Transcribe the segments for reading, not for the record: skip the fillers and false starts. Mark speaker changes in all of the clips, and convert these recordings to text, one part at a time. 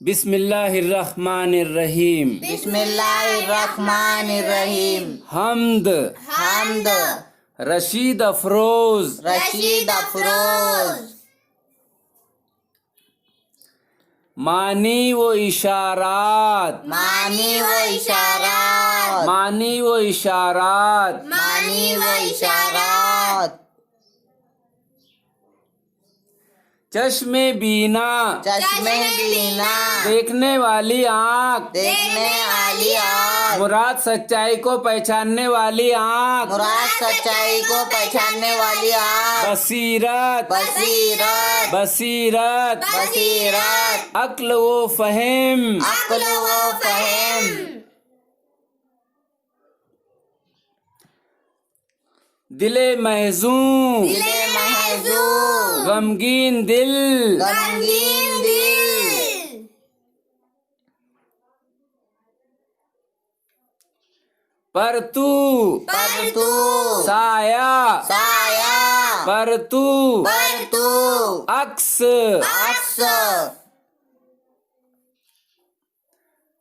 Speaker 1: बिस्मिल्लाहिर्रहमानिर्रहीम।
Speaker 2: बिस्मिल्लाहिर्रहमानिर्रहीम।
Speaker 1: हम्द
Speaker 2: हम्द
Speaker 1: रशीद अफरोज।
Speaker 2: रशीद अफरोज।
Speaker 1: मानी व इशारात।
Speaker 2: मानी व इशारात।
Speaker 1: मानी व इशारात।
Speaker 2: मानी व इशारात।
Speaker 1: चश्मे बीना
Speaker 2: चश्मे बीना
Speaker 1: देखने वाली आँख।
Speaker 2: देखने वाली आँख।
Speaker 1: मुराद सच्चाई को पहचानने वाली आँख।
Speaker 2: मुराद सच्चाई को पहचानने वाली आँख।
Speaker 1: बसीरत
Speaker 2: बसीरत
Speaker 1: बसीरत
Speaker 2: बसीरत।
Speaker 1: अक्ल व फहम।
Speaker 2: अक्ल व फहम।
Speaker 1: दिले महजून
Speaker 2: दिले महजून।
Speaker 1: गमगीन दिल।
Speaker 2: गमगीन दिल।
Speaker 1: पर तू
Speaker 2: पर तू
Speaker 1: साया।
Speaker 2: साया।
Speaker 1: पर तू
Speaker 2: पर तू
Speaker 1: अक्स।
Speaker 2: अक्स।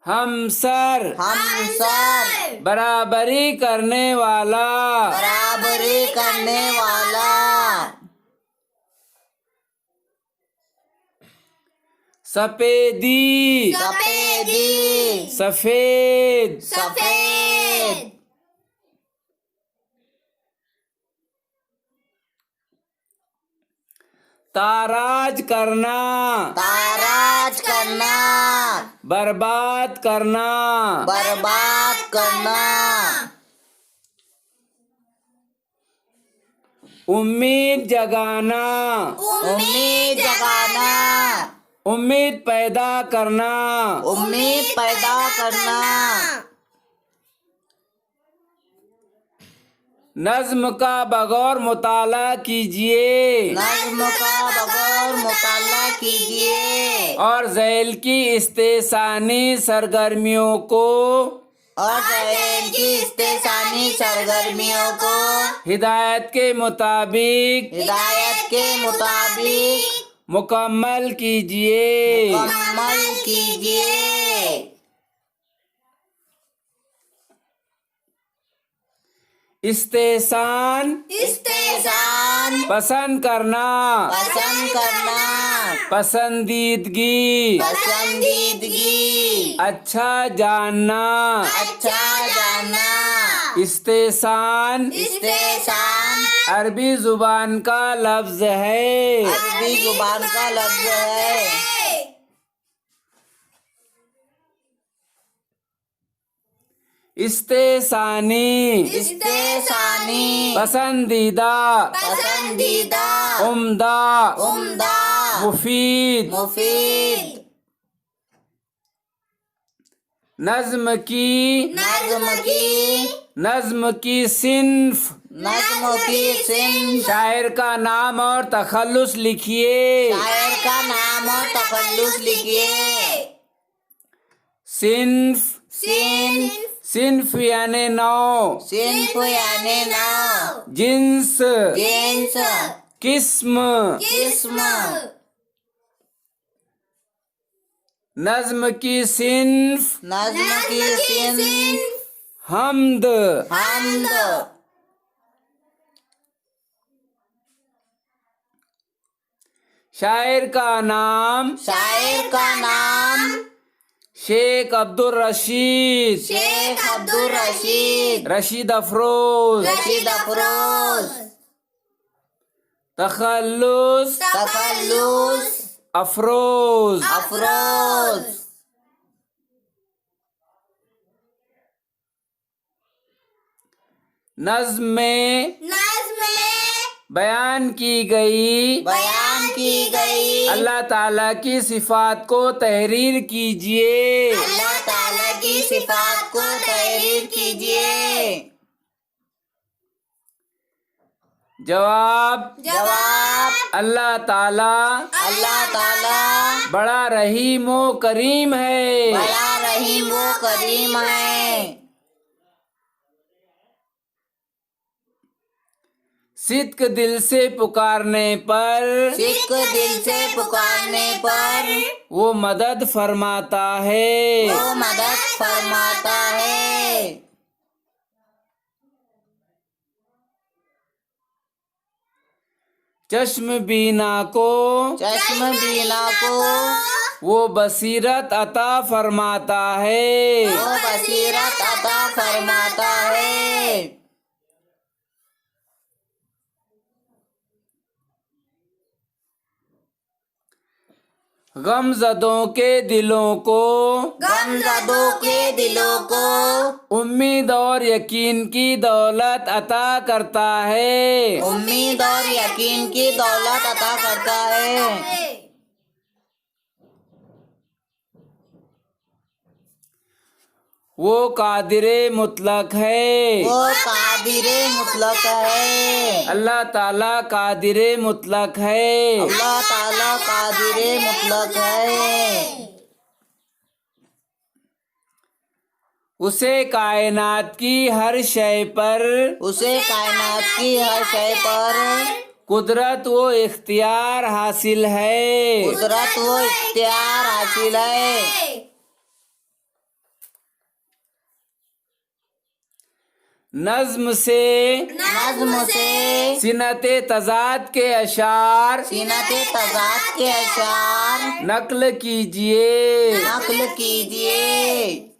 Speaker 1: हमसर
Speaker 2: हमसर
Speaker 1: बराबरी करने वाला।
Speaker 2: बराबरी करने वाला।
Speaker 1: सफेदी
Speaker 2: सफेदी
Speaker 1: सफेद
Speaker 2: सफेद।
Speaker 1: ताराज करना
Speaker 2: ताराज करना
Speaker 1: बर्बाद करना।
Speaker 2: बर्बाद करना।
Speaker 1: उम्मीद जगाना
Speaker 2: उम्मीद जगाना।
Speaker 1: उम्मीद पैदा करना।
Speaker 2: उम्मीद पैदा करना।
Speaker 1: नज्म का बगौर मुताला कीजिए
Speaker 2: नज्म का बगौर मुताला कीजिए
Speaker 1: और झैल की इस्तेसानी सरगर्मियों को
Speaker 2: और ज़ैल की इस्तेसानी सरगर्मियों को
Speaker 1: हिदायत के मुताबिक
Speaker 2: हिदायत के मुताबिक
Speaker 1: मुकम्मल कीजिए।
Speaker 2: मुकम्मल कीजिए।
Speaker 1: इस्तेसान
Speaker 2: इस्तेसान
Speaker 1: पसंद करना।
Speaker 2: पसंद करना।
Speaker 1: पसंदीदगी
Speaker 2: पसंदीदगी।
Speaker 1: अच्छा जानना।
Speaker 2: अच्छा जानना।
Speaker 1: इस्तेसान
Speaker 2: इस्तेसान
Speaker 1: अरबी जुबान का लफ्ज है।
Speaker 2: अरबी जुबान का लफ्ज है।
Speaker 1: इस्तेसानी
Speaker 2: इस्तेसानी
Speaker 1: पसंदीदा
Speaker 2: पसंदीदा
Speaker 1: उम्दा
Speaker 2: उम्दा
Speaker 1: मुफीद।
Speaker 2: मुफीद।
Speaker 1: नज्म की
Speaker 2: नज्म की
Speaker 1: सिन्फ
Speaker 2: नज्म की सिंह।
Speaker 1: शायर का नाम और तखल्लुस लिखिए।
Speaker 2: शायर का नाम और तखल्लुस लिखिए।
Speaker 1: सिन्फ
Speaker 2: सिंफ
Speaker 1: सिन्फ यानी नौ।
Speaker 2: सिंफ यानी नाव।
Speaker 1: जिन्स
Speaker 2: जिन्स
Speaker 1: किस्म।
Speaker 2: किस्म।
Speaker 1: नज्म की सिन्फ
Speaker 2: नज्म की सिंफ
Speaker 1: हम्द।
Speaker 2: हम्द।
Speaker 1: शायर का नाम
Speaker 2: शायर का नाम
Speaker 1: शेख अब्दुल रशीद।
Speaker 2: शेख अब्दुल रशीद।
Speaker 1: रशीद अफरोज।
Speaker 2: रशीद अफरोज।
Speaker 1: तखल्लुस
Speaker 2: तखल्लुस
Speaker 1: अफरोज।
Speaker 2: अफरोज।
Speaker 1: नज्म में
Speaker 2: नज्म
Speaker 1: बयान की गई
Speaker 2: बयान की गई
Speaker 1: अल्लाह ताला की सिफात को तहरीर कीजिए।
Speaker 2: अल्लाह ताला की सिफात को तहरीर कीजिए।
Speaker 1: जवाब
Speaker 2: जवाब
Speaker 1: अल्लाह ताला
Speaker 2: अल्लाह ताला
Speaker 1: बड़ा रहीम व करीम है।
Speaker 2: बड़ा रहीम व करीम है।
Speaker 1: सिद्क दिल से पुकारने पर
Speaker 2: सिख दिल से पुकारने पर
Speaker 1: वो मदद फरमाता है।
Speaker 2: वो मदद फरमाता है।
Speaker 1: चश्म बीना को
Speaker 2: चश्म बीना को
Speaker 1: वो बसीरत अता फरमाता है।
Speaker 2: वो बसीरत अता फरमाता है।
Speaker 1: गमज़दों के दिलों को
Speaker 2: गमज़दों के दिलों को
Speaker 1: उम्मीद और यकीन की दौलत अता करता है।
Speaker 2: उम्मीद और यकीन की दौलत अता करता है।
Speaker 1: वो कादिरे मुतलक है।
Speaker 2: वो कादिरे मुतलक है।
Speaker 1: अल्लाह ताला कादिरे मुतलक है।
Speaker 2: अल्लाह ताला कादिरे मुतलक है।
Speaker 1: उसे कायनात की हर शय पर
Speaker 2: उसे कायनात की हर शय पर
Speaker 1: कुदरत वो इख्तियार हासिल है।
Speaker 2: कुदरत वो इख्तियार हासिल है।
Speaker 1: नज्म से
Speaker 2: नज्म से
Speaker 1: सिनते तजाद के अशार
Speaker 2: सीनते तजाद के अशार
Speaker 1: नक्ल कीजिए।
Speaker 2: नक्ल कीजिए।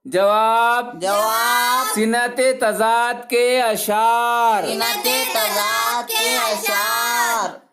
Speaker 1: जवाब
Speaker 2: जवाब
Speaker 1: सिनते तजाद के अशार।
Speaker 2: सीनते तजाद के अशार।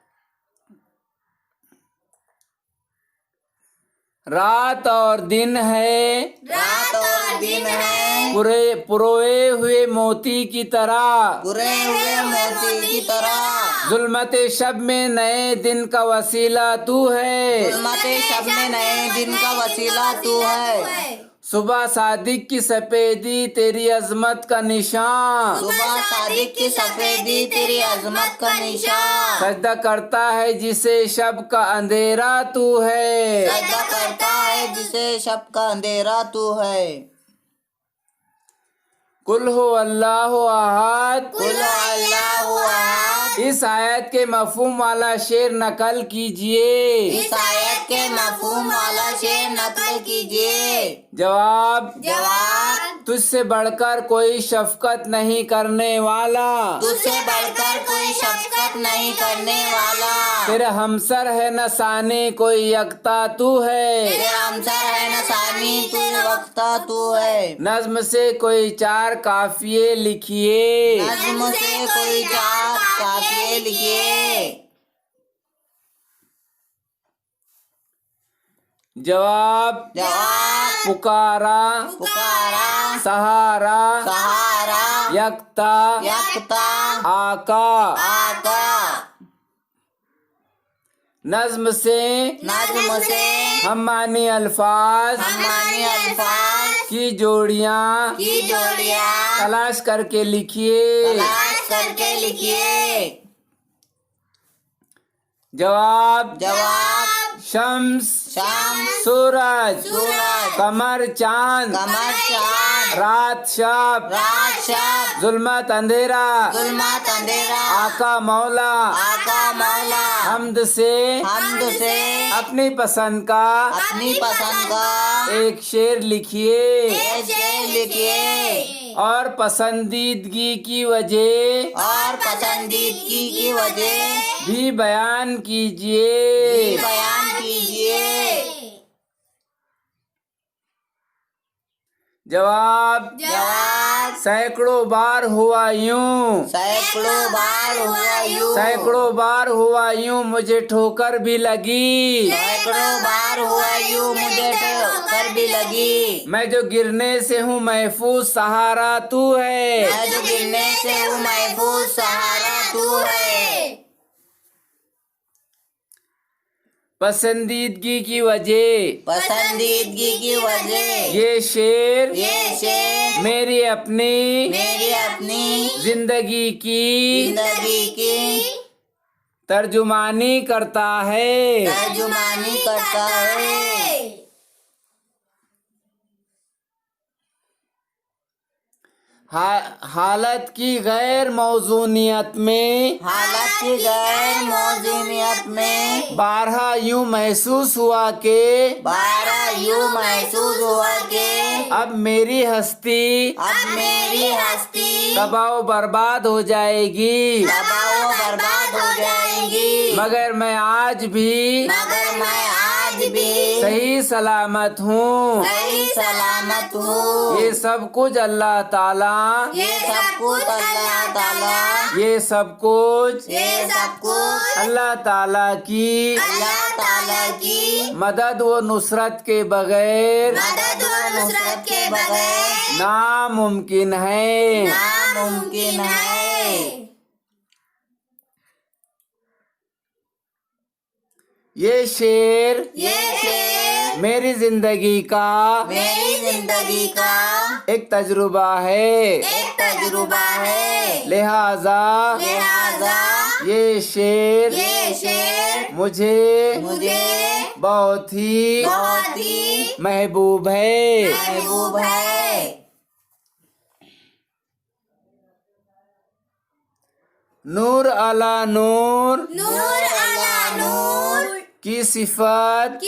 Speaker 1: रात और दिन है
Speaker 2: रात और दिन है
Speaker 1: पुरोए हुए मोती की तरह।
Speaker 2: बुरे हुए मोती की तरह।
Speaker 1: जुल्मत शब में नए दिन का वसीला तू है।
Speaker 2: जुल्मते शब में नए दिन का वसीला तू है।
Speaker 1: सुबह सादिक की सफेदी तेरी अजमत का निशान।
Speaker 2: सुबह सादिक की सफेदी तेरी अजमत का निशान।
Speaker 1: सजदा करता है जिसे शब का अंधेरा तू है।
Speaker 2: सजदा करता है जिसे शब का अंधेरा तू है।
Speaker 1: कुल हो अल्लाह अहद।
Speaker 2: कुल अल्लाहु अहद।
Speaker 1: इस आयत के मफहूम वाला शेर नकल कीजिए।
Speaker 2: इस आयत के मफहूम वाला शेर नकल कीजिए।
Speaker 1: जवाब
Speaker 2: जवाब
Speaker 1: तुझसे बढ़कर कोई शफकत नहीं करने वाला।
Speaker 2: तुझसे बढ़कर कोई शफकत नहीं करने वाला।
Speaker 1: तेरे हमसर है न साने कोई यकता तू है।
Speaker 2: तेरे हमसर है न सानी तू वक्ता तू है।
Speaker 1: नज्म से कोई चार काफिये लिखिए।
Speaker 2: नज्म से कोई चार काफिये लिखिए।
Speaker 1: जवाब
Speaker 2: जवाब
Speaker 1: पुकारा
Speaker 2: पुकारा
Speaker 1: सहारा
Speaker 2: सहारा
Speaker 1: यकता
Speaker 2: यकता
Speaker 1: आका।
Speaker 2: आका।
Speaker 1: नज्म से
Speaker 2: नज्म से
Speaker 1: हमानी अल्फाज
Speaker 2: हमानी अल्फाज
Speaker 1: की जोड़ियाँ
Speaker 2: की जोड़ियाँ
Speaker 1: तलाश करके लिखिए।
Speaker 2: तलाश करके लिखिए।
Speaker 1: जवाब
Speaker 2: जवाब
Speaker 1: शम्स
Speaker 2: शाम
Speaker 1: सूरज
Speaker 2: सूरज
Speaker 1: कमर चांद
Speaker 2: कमर चांद
Speaker 1: रात शब
Speaker 2: रात शब
Speaker 1: जुल्मत अंधेरा
Speaker 2: जुल्मत अंधेरा
Speaker 1: आका मौला।
Speaker 2: आका मौला।
Speaker 1: हमद से अपनी पसंद का
Speaker 2: अपनी पसंद का
Speaker 1: एक शेर लिखिए
Speaker 2: एक शेर लिखिए।
Speaker 1: और पसंदीदगी की वजह
Speaker 2: और पसंदीदगी की वजह
Speaker 1: भी बयान कीजिए।
Speaker 2: बयान कीजिए।
Speaker 1: जवाब
Speaker 2: जवाब
Speaker 1: सैकड़ों बार हुआ यूं।
Speaker 2: सैकड़ों बार हुआ यूं।
Speaker 1: सैकड़ों बार हुआ यूं मुझे ठोकर भी लगी।
Speaker 2: सैकड़ों बार हुआ यूं मुझे ठोकर भी लगी।
Speaker 1: मैं जो गिरने से हूँ महफूज सहारा तू है।
Speaker 2: मैं जो गिरने से हूँ महफूज सहारा तू है।
Speaker 1: पसंदीदगी की वजह
Speaker 2: पसंदीदगी की वजह
Speaker 1: ये शेर मेरी अपनी जिंदगी की
Speaker 2: जिंदगी की
Speaker 1: तर्जुमानी करता है।
Speaker 2: तर्जुमानी करता है।
Speaker 1: हालत की गैर मौजूनियत में
Speaker 2: हालत की गैर मौजूदियत में
Speaker 1: बारहा यूं महसूस हुआ कि
Speaker 2: 12 यूं महसूस हुआ कि
Speaker 1: अब मेरी हस्ती
Speaker 2: अब मेरी हस्ती
Speaker 1: तबाह बर्बाद हो जाएगी,
Speaker 2: तबाह बर्बाद हो जाएगी।
Speaker 1: मगर मैं आज भी
Speaker 2: मगर मैं आज भी
Speaker 1: सही सलामत हूँ।
Speaker 2: सही सलामत हूँ।
Speaker 1: ये सब कुछ अल्लाह ताला,
Speaker 2: ये सब कुछ अल्लाह ताला,
Speaker 1: ये सब कुछ
Speaker 2: ये सब कुछ
Speaker 1: अल्लाह ताला की
Speaker 2: अल्लाह ताला की
Speaker 1: मदद व नुसरत के बगैर
Speaker 2: मदद और नुसरत के बगैर
Speaker 1: नामुमकिन है।
Speaker 2: नामुमकिन है।
Speaker 1: ये शेर
Speaker 2: ये शेर
Speaker 1: मेरी जिंदगी का
Speaker 2: मेरी जिंदगी का
Speaker 1: एक तजुर्बा है,
Speaker 2: एक तजुर्बा है।
Speaker 1: लिहाजा
Speaker 2: लिहाजा
Speaker 1: ये शेर
Speaker 2: ये शेर
Speaker 1: मुझे
Speaker 2: मुझे
Speaker 1: बहुत ही महबूब है।
Speaker 2: महबूब है।
Speaker 1: नूर अला नूर
Speaker 2: नूर अला नूर
Speaker 1: की सिफत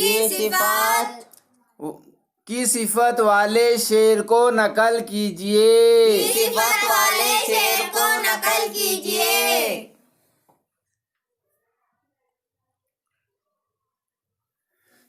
Speaker 1: की सिफत वाले शेर को नकल कीजिए।
Speaker 2: सिफत वाले शेर को नकल कीजिए।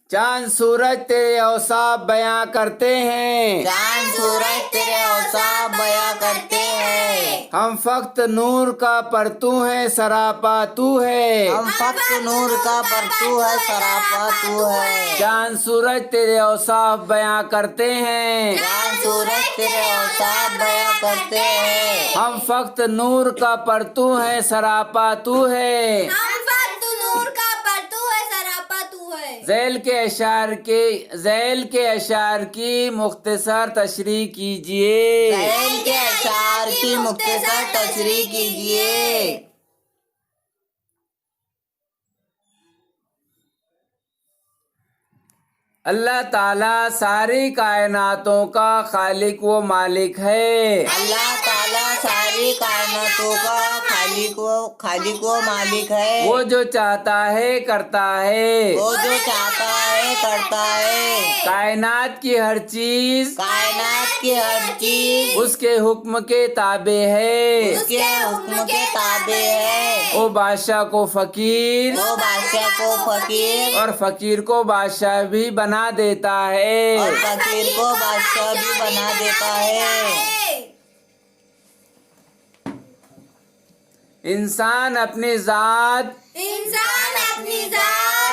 Speaker 1: चांद सूरज तेरे औसाफ बयां करते हैं,
Speaker 2: चांद सूरज तेरे औसाफ बयां करते हैं।
Speaker 1: हम फक्त नूर का परतू है, सरापा तू है।
Speaker 2: हम फक्त नूर का परतू है, सरापा तू है।
Speaker 1: चांद सूरज तेरे औसाफ बयां करते हैं,
Speaker 2: चांद सूरज तेरे औसाफ बयां करते हैं।
Speaker 1: हम फक्त नूर का परतू है, सरापा तू है।
Speaker 2: हम फक्त नूर का परतू है, सरापा तू है।
Speaker 1: झैल के अशार की मुख्तसर तशरीह कीजिए।
Speaker 2: झैल के अशार की मुख्तसर तशरीह कीजिए।
Speaker 1: अल्लाह ताला सारी कायनातों का खालिक व मालिक है।
Speaker 2: अल्लाह ताला सारी कायनातों का खालिक व मालिक है।
Speaker 1: वो जो चाहता है करता है,
Speaker 2: वो जो चाहता है करता है।
Speaker 1: कायनात की हर चीज
Speaker 2: कायनात की हर चीज
Speaker 1: उसके हुक्म के ताबे है।
Speaker 2: उसके हुक्म के ताबे है।
Speaker 1: वो बादशाह को फकीर
Speaker 2: वो बादशाह को फकीर
Speaker 1: और फकीर को बादशाह भी बना देता है।
Speaker 2: और फकीर को बादशाह भी बना देता है।
Speaker 1: इंसान अपनी जात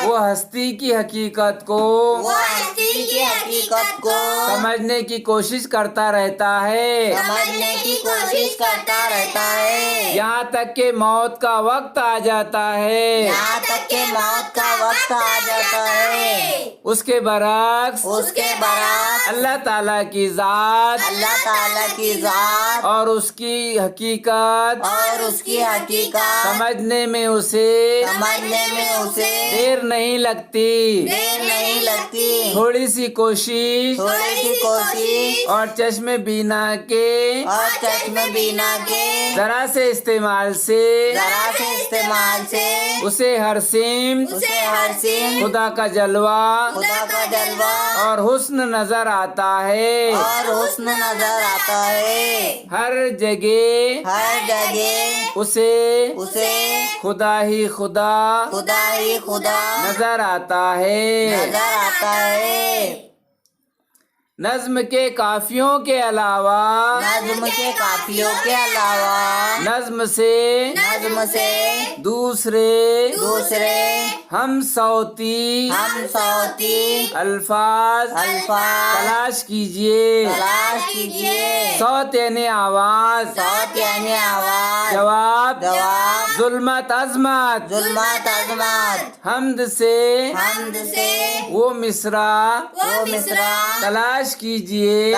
Speaker 1: वो हस्ती की हकीकत को
Speaker 2: वो हस्ती की हकीकत को
Speaker 1: समझने की कोशिश करता रहता है,
Speaker 2: समझने की कोशिश करता रहता है।
Speaker 1: यहाँ तक कि मौत का वक्त आ जाता है।
Speaker 2: यहाँ तक के मौत का वक्त आ जाता है।
Speaker 1: उसके बरक्स
Speaker 2: उसके बराबर
Speaker 1: अल्लाह ताला की जात
Speaker 2: अल्लाह ताला की जात
Speaker 1: और उसकी हकीकत
Speaker 2: और उसकी हकीकत
Speaker 1: समझने में उसे
Speaker 2: समझने में उसे
Speaker 1: देर नहीं लगती।
Speaker 2: देर नहीं लगती।
Speaker 1: थोड़ी सी कोशिश
Speaker 2: थोड़ी सी कोशिश
Speaker 1: और चश्मे बीना के
Speaker 2: और चश्म बीना के
Speaker 1: जरा से इस्तेमाल से
Speaker 2: जरा से इस्तेमाल से
Speaker 1: उसे हर सिम
Speaker 2: उसे हर सिम
Speaker 1: खुदा का जलवा
Speaker 2: खुदा का जलवा
Speaker 1: और हुस्न नजर आता है।
Speaker 2: और हुस्न नजर आता है।
Speaker 1: हर जगह
Speaker 2: हर जगह
Speaker 1: उसे
Speaker 2: उसे
Speaker 1: खुदा ही खुदा
Speaker 2: खुदा ही खुदा
Speaker 1: नजर आता है।
Speaker 2: नजर आता है।
Speaker 1: नज्म के काफियों के अलावा
Speaker 2: नज्म के काफियों के अलावा
Speaker 1: नज्म से दूसरे हम सौती अल्फाज तलाश कीजिए।
Speaker 2: तलाश कीजिए।
Speaker 1: सौत यानी आवाज,
Speaker 2: सौत यानी आवाज,
Speaker 1: जवाब
Speaker 2: जवाब,
Speaker 1: जुल्मत अजमत,
Speaker 2: जुल्मत अजमत,
Speaker 1: हमद से वो मिसरा तलाश कीजिए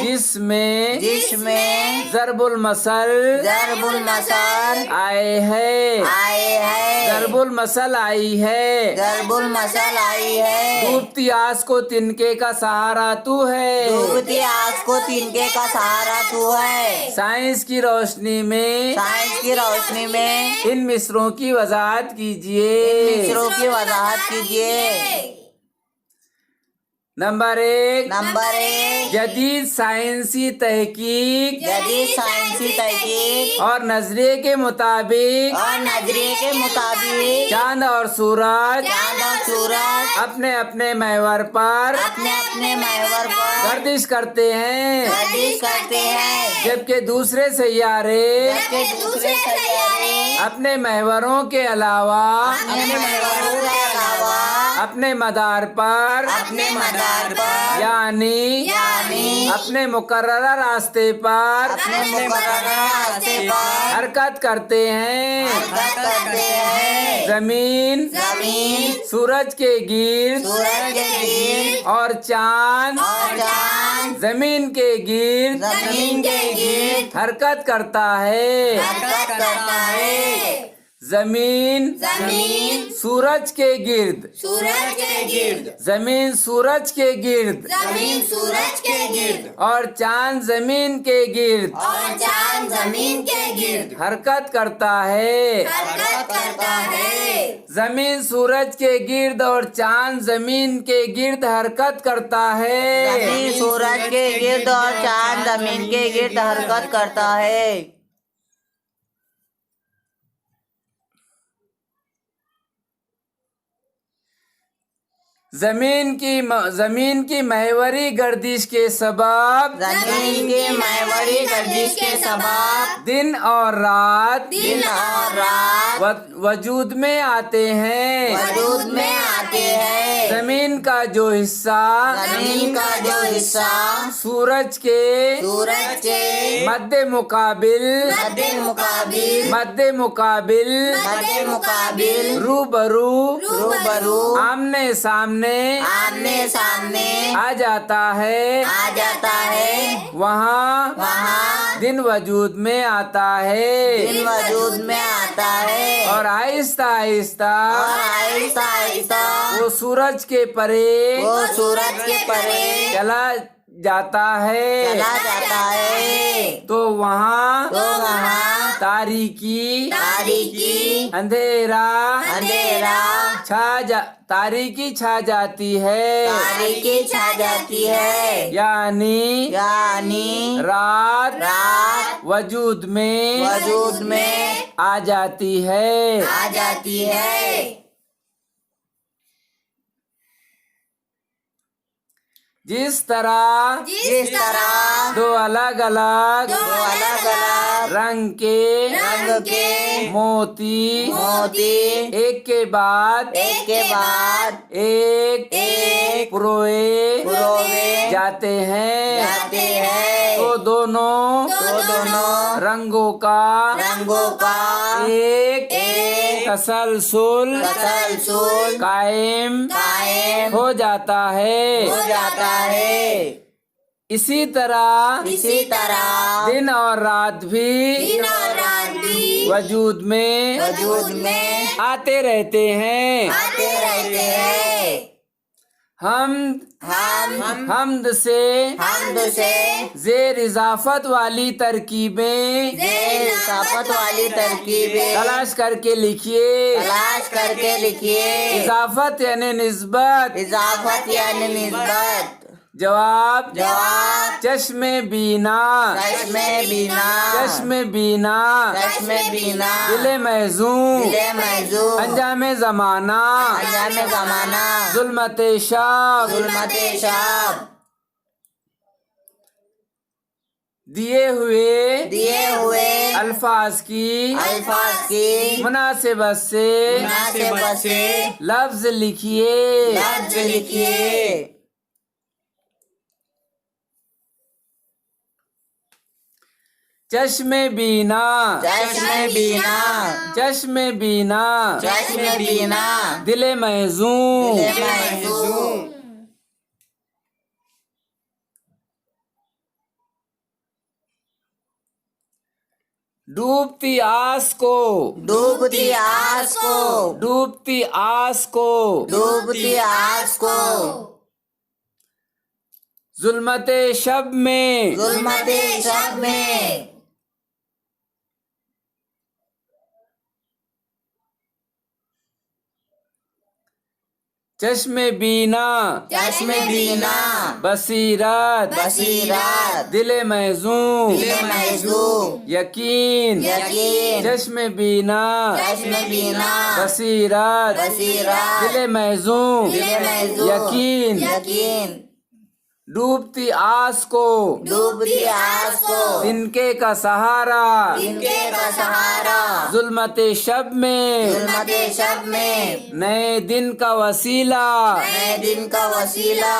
Speaker 1: जिसमें
Speaker 2: जिसमें
Speaker 1: ज़रबुल मसल
Speaker 2: ज़रबुल मसल
Speaker 1: आए है,
Speaker 2: आए है,
Speaker 1: जरबुल मसल आई है,
Speaker 2: जरबुल मसल आई है,
Speaker 1: डूबती आस को तिनके का सहारा तू है,
Speaker 2: डूबती आस को तिनके का सहारा तू है।
Speaker 1: साइंस की रोशनी में
Speaker 2: साइंस की रोशनी में
Speaker 1: इन मिसरों की वजाहत कीजिए।
Speaker 2: मिसरों की वजाहत कीजिए।
Speaker 1: नंबर 1,
Speaker 2: नंबर 1,
Speaker 1: जदीद साइंसी तहकीक
Speaker 2: जदीद साइंसी तहकीक
Speaker 1: और नजरिए के मुताबिक
Speaker 2: और नजरिए के मुताबिक
Speaker 1: चांद और सूरज
Speaker 2: चांद और सूरज
Speaker 1: अपने अपने महवर पर
Speaker 2: अपने अपने महवर पर
Speaker 1: गर्दिश करते हैं,
Speaker 2: गर्दिश करते हैं,
Speaker 1: जबकि दूसरे सैयारे
Speaker 2: जबकि दूसरे सैयारे
Speaker 1: अपने महवरों के अलावा
Speaker 2: अपने महवरों के अलावा
Speaker 1: अपने मदार पर
Speaker 2: अपने मदार पर
Speaker 1: यानी अपने मुकर्ररा रास्ते पर
Speaker 2: अपने मुकर्ररा रास्ते पर
Speaker 1: हरकत करते हैं।
Speaker 2: हरकत करते हैं।
Speaker 1: जमीन
Speaker 2: जमीन
Speaker 1: सूरज के गिर्द
Speaker 2: सूरज के गिर्द
Speaker 1: और चांद जमीन के गिर्द
Speaker 2: जमीन के गिर्द
Speaker 1: हरकत करता है।
Speaker 2: हरकत करता है।
Speaker 1: जमीन
Speaker 2: जमीन
Speaker 1: सूरज के गिर्द
Speaker 2: सूरज के गिर्द
Speaker 1: जमीन सूरज के गिर्द
Speaker 2: जमीन सूरज के गिर्द
Speaker 1: और चांद जमीन के गिर्द
Speaker 2: और चांद जमीन के गिर्द
Speaker 1: हरकत करता है।
Speaker 2: हरकत करता है।
Speaker 1: जमीन सूरज के गिर्द और चांद जमीन के गिर्द हरकत करता है।
Speaker 2: जमीन सूरज के गिर्द और चांद जमीन के गिर्द हरकत करता है।
Speaker 1: जमीन की महवरी गर्दिश के सबब
Speaker 2: जमीन के महवरी गर्दिश के सबब
Speaker 1: दिन और रात वजूद में आते हैं।
Speaker 2: वजूद में आते हैं।
Speaker 1: जमीन का जो हिस्सा
Speaker 2: जमीन का जो हिस्सा
Speaker 1: सूरज के मध्य मुकाबिल रूबरू आमने सामने आ जाता है। वहाँ दिन वजूद में आता है। और आहिस्ता आहिस्ता वो सूरज के परे चला जाता है। तो वहाँ तारीकी अंधेरा तारीकी छा जाती है। यानी रात वजूद में आ जाती है। जिस तरह दो अलग अलग रंग के मोती एक के बाद एक पुरोए जाते हैं, तो दोनों रंगों का एक तसलसल कायम हो जाता है। इसी तरह दिन और रात भी वजूद में आते रहते हैं। हमद से जेर इजाफत वाली तरकीबें तलाश करके लिखिए। इजाफत यानी निस्बत। जवाब चश्मे बीना दिले महजूम अंजामे जमाना जुल्मते शाब दिए हुए अल्फाज की मुनासिबत से लफ्ज लिखिए। चश्मे बीना दिले महजूम डूबती आस को,
Speaker 2: डूबती आस को,
Speaker 1: डूबती आस को,
Speaker 2: डूबती आस को,
Speaker 1: जुल्मते शब में,
Speaker 2: जुल्मते शब में,
Speaker 1: चश्मे बीना,
Speaker 2: चश्मे बीना,
Speaker 1: बसीरत,
Speaker 2: बसीरत,
Speaker 1: दिले महजूम,
Speaker 2: दिल महजूम,
Speaker 1: यकीन,
Speaker 2: यकीन,
Speaker 1: चश्मे बीना,
Speaker 2: चश्मे बीना,
Speaker 1: बसीरत,
Speaker 2: बसीरत,
Speaker 1: दिले महजूम,
Speaker 2: दिल महजूम,
Speaker 1: यकीन,
Speaker 2: यकीन,
Speaker 1: डूबती आस को,
Speaker 2: डूबती आस को,
Speaker 1: तिनके का सहारा,
Speaker 2: इनके का सहारा,
Speaker 1: जुल्मते शब में,
Speaker 2: जुल्मते शब में,
Speaker 1: नए दिन का वसीला,
Speaker 2: नए दिन का वसीला,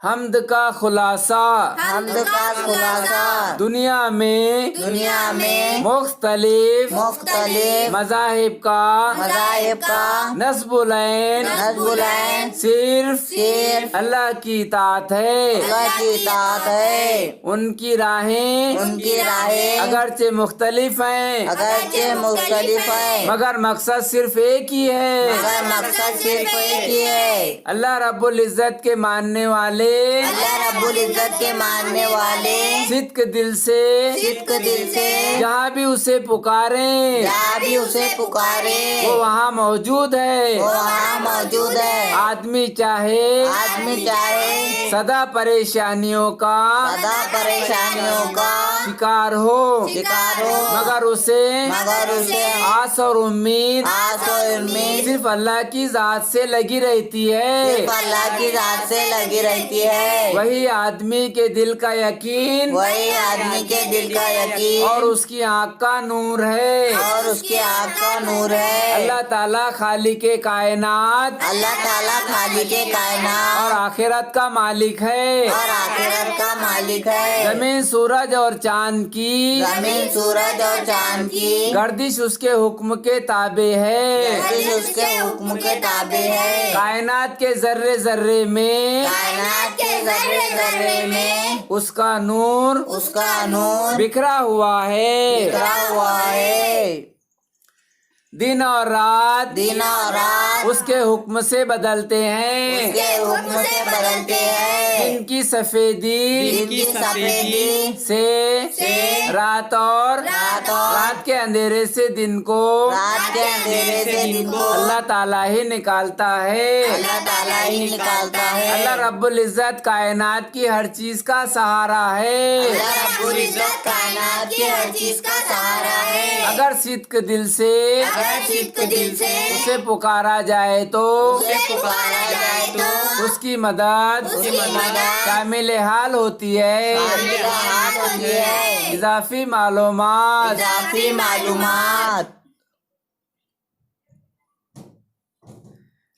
Speaker 1: हम्द का खुलासा,
Speaker 2: हम्द का खुलासा,
Speaker 1: दुनिया में
Speaker 2: दुनिया में
Speaker 1: मुख्तलिफ
Speaker 2: मुख्तलिफ
Speaker 1: मज़ाहिब का
Speaker 2: मज़ाहिब का
Speaker 1: नस्बुलैन
Speaker 2: नज़्बुलैन
Speaker 1: सिर्फ अल्लाह की इताअत है।
Speaker 2: अल्लाह की इताअत है।
Speaker 1: उनकी राहें
Speaker 2: उनकी राहें
Speaker 1: अगरचे मुख्तलिफ हैं,
Speaker 2: अगरचे मुख्तलिफ है,
Speaker 1: मगर मकसद सिर्फ एक ही है।
Speaker 2: मगर मकसद सिर्फ एक ही है।
Speaker 1: अल्लाह रब्बुल इज्जत के मानने वाले,
Speaker 2: अल्लाह रब्बुल इज्जत के मानने वाले
Speaker 1: सिद्क दिल से जहाँ भी उसे पुकारें,
Speaker 2: जहाँ भी उसे पुकारे
Speaker 1: वो वहाँ मौजूद है।
Speaker 2: वो वहाँ मौजूद है।
Speaker 1: आदमी चाहे
Speaker 2: आदमी चाहे
Speaker 1: सदा परेशानियों का
Speaker 2: सदा परेशानियों का
Speaker 1: शिकार हो, मगर उसे आस और उम्मीद
Speaker 2: आस और उम्मीद
Speaker 1: सिर्फ अल्लाह की जात से लगी रहती है।
Speaker 2: सिर्फ अल्लाह की जात से लगी रहती है।
Speaker 1: वही आदमी के दिल का यकीन
Speaker 2: वही आदमी के दिल का यकीन
Speaker 1: और उसकी आँख का नूर है।
Speaker 2: और उसकी आँख का नूर है।
Speaker 1: अल्लाह ताला खालिके कायनात
Speaker 2: अल्लाह ताला खालिके कायनात
Speaker 1: और आखिरत का मालिक है।
Speaker 2: और आखिरत का मालिक है।
Speaker 1: जमीन सूरज और चांद की
Speaker 2: जमीन सूरज और चांद की
Speaker 1: गर्दिश उसके हुक्म के ताबे है।
Speaker 2: गर्दिश उसके हुक्म के ताबे है।
Speaker 1: कायनात के जर्रे जर्रे में
Speaker 2: कायनात के जर्रे जर्रे में
Speaker 1: उसका नूर
Speaker 2: उसका नूर
Speaker 1: बिखरा हुआ है।
Speaker 2: बिखरा हुआ है।
Speaker 1: दिन और रात उसके हुक्म से बदलते हैं।
Speaker 2: उसके हुक्म से बदलते हैं।
Speaker 1: दिन की सफेदी से रात और रात के अंधेरे से दिन को
Speaker 2: रात के अंधेरे से दिन को
Speaker 1: अल्लाह ताला ही निकालता है।
Speaker 2: अल्लाह ताला ही निकालता है।
Speaker 1: अल्लाह रब्बुल इज्जत कायनात की हर चीज का सहारा है।
Speaker 2: अल्लाह रब्बुल इज्जत कायनात की हर चीज का सहारा है।
Speaker 1: अगर सिद्क दिल से उसे पुकारा जाए तो उसकी मदद शामिल हाल होती है। इजाफी मालूमात
Speaker 2: इजाफी मालूमात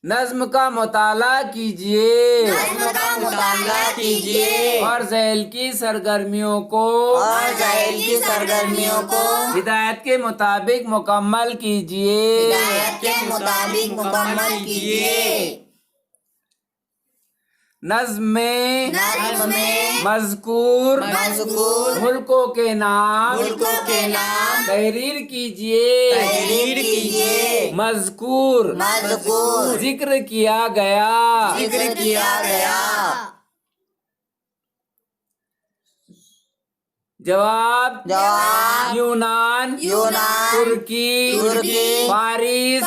Speaker 1: नज्म का मुताला कीजिए
Speaker 2: नज्म का मुताला कीजिए
Speaker 1: और ज़ैल की सरगर्मियों को
Speaker 2: और ज़ैल की सरगर्मियों को
Speaker 1: हिदायत के मुताबिक मुकम्मल कीजिए।
Speaker 2: हिदायत के मुताबिक मुकम्मल कीजिए।
Speaker 1: नज्म में
Speaker 2: मज़कूर
Speaker 1: मुल्कों के नाम तहरीर कीजिए। मज़कूर जिक्र किया गया। जवाब यूनान तुर्की फारिस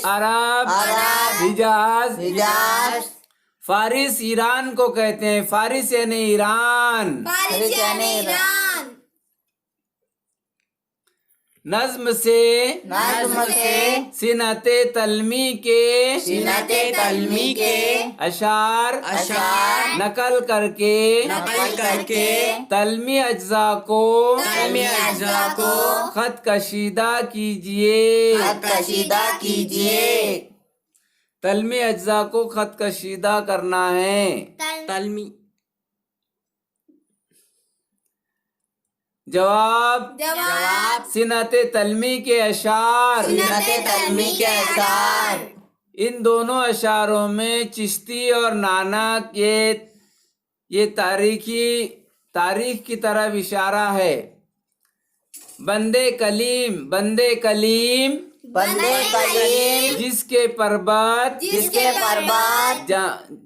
Speaker 1: अरब हिजाज। फारिस ईरान को कहते हैं। फारिस यानी ईरान। नज्म से सिनते तलमी के अशार नकल करके तलमी अज्जा को खत कशीदा कीजिए। तलमी अज्जा को खत कशीदा करना है। तलमी जवाब सिनते तलमी के अशार। इन दोनों अशारों में चिश्ती और नाना के ये तारीख की तरफ इशारा है। बंदे कलीम
Speaker 2: बंदे कलीम
Speaker 1: जिसके पर्वत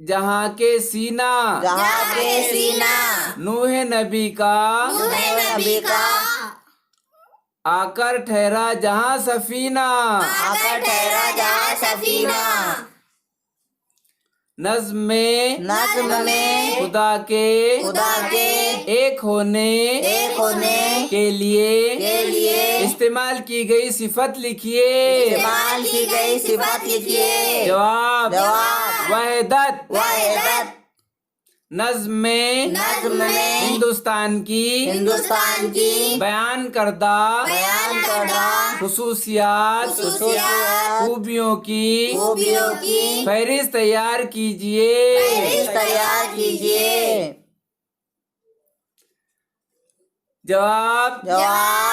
Speaker 1: जहाँ के सीना नूह नबी का आकर ठहरा जहाँ सफीना। नज्म में खुदा के एक होने के लिए इस्तेमाल की गई सिफत लिखिए। जवाब वहदत। नज्म में हिंदुस्तान की बयान करदा खुसूसियात खूबियों की फहरिस्त तैयार कीजिए। जवाब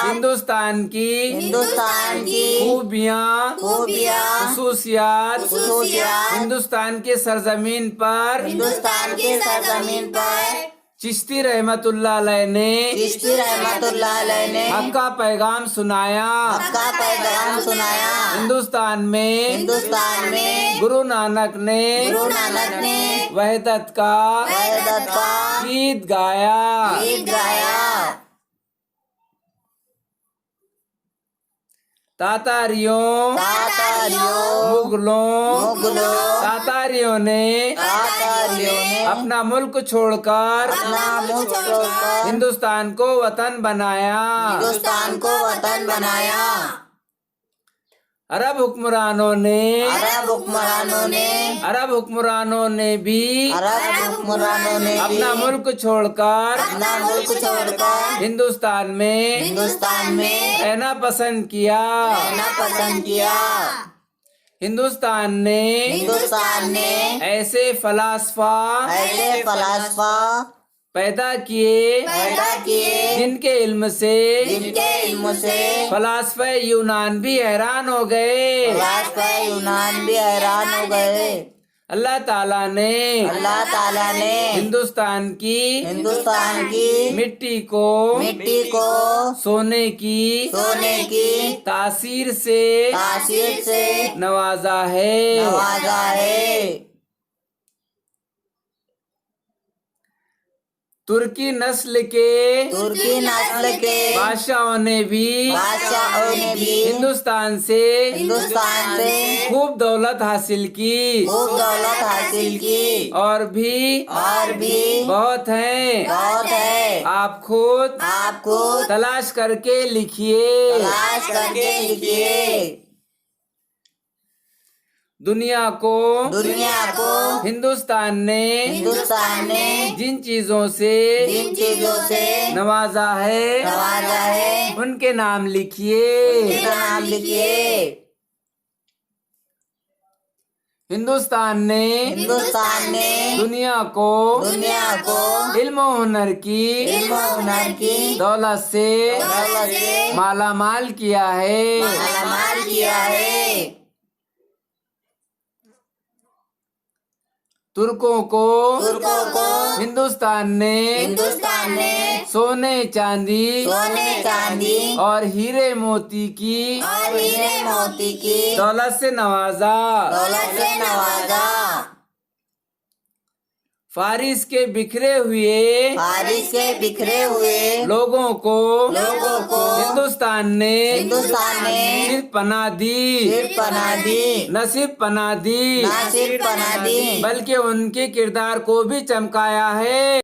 Speaker 1: हिंदुस्तान की खूबियाँ खुसूसियात हिंदुस्तान के सरजमीन पर चिश्ती रहमतुल्लाह अलैह ने हक का पैगाम सुनाया। हिंदुस्तान में गुरु नानक ने वहदत का गीत गाया। तातारियों मुगलों तातारियों ने अपना मुल्क छोड़कर हिंदुस्तान को वतन बनाया। अरब हुक्मरानों ने भी अपना मुल्क छोड़कर हिंदुस्तान में रहना पसंद किया। हिंदुस्तान ने ऐसे फलासफा पैदा किए जिनके इल्म से फलासफे यूनान भी हैरान हो गए। अल्लाह ताला ने हिंदुस्तान की मिट्टी को सोने की तासीर से नवाजा है। तुर्की नस्ल के बादशाहों ने भी हिंदुस्तान से खूब दौलत हासिल की और भी बहुत हैं। आप खुद तलाश करके लिखिए। दुनिया को हिंदुस्तान ने जिन चीजों से नवाजा है उनके नाम लिखिए। हिंदुस्तान ने दुनिया को इल्म हुनर की दौलत से मालामाल किया है। तुर्कों को हिंदुस्तान ने सोने चांदी और हीरे मोती की दौलत से नवाजा। फारिस के बिखरे हुए लोगों को हिंदुस्तान ने सिर्फ पनाह दी न सिर्फ पनाह दी बल्कि उनके किरदार को भी चमकाया है।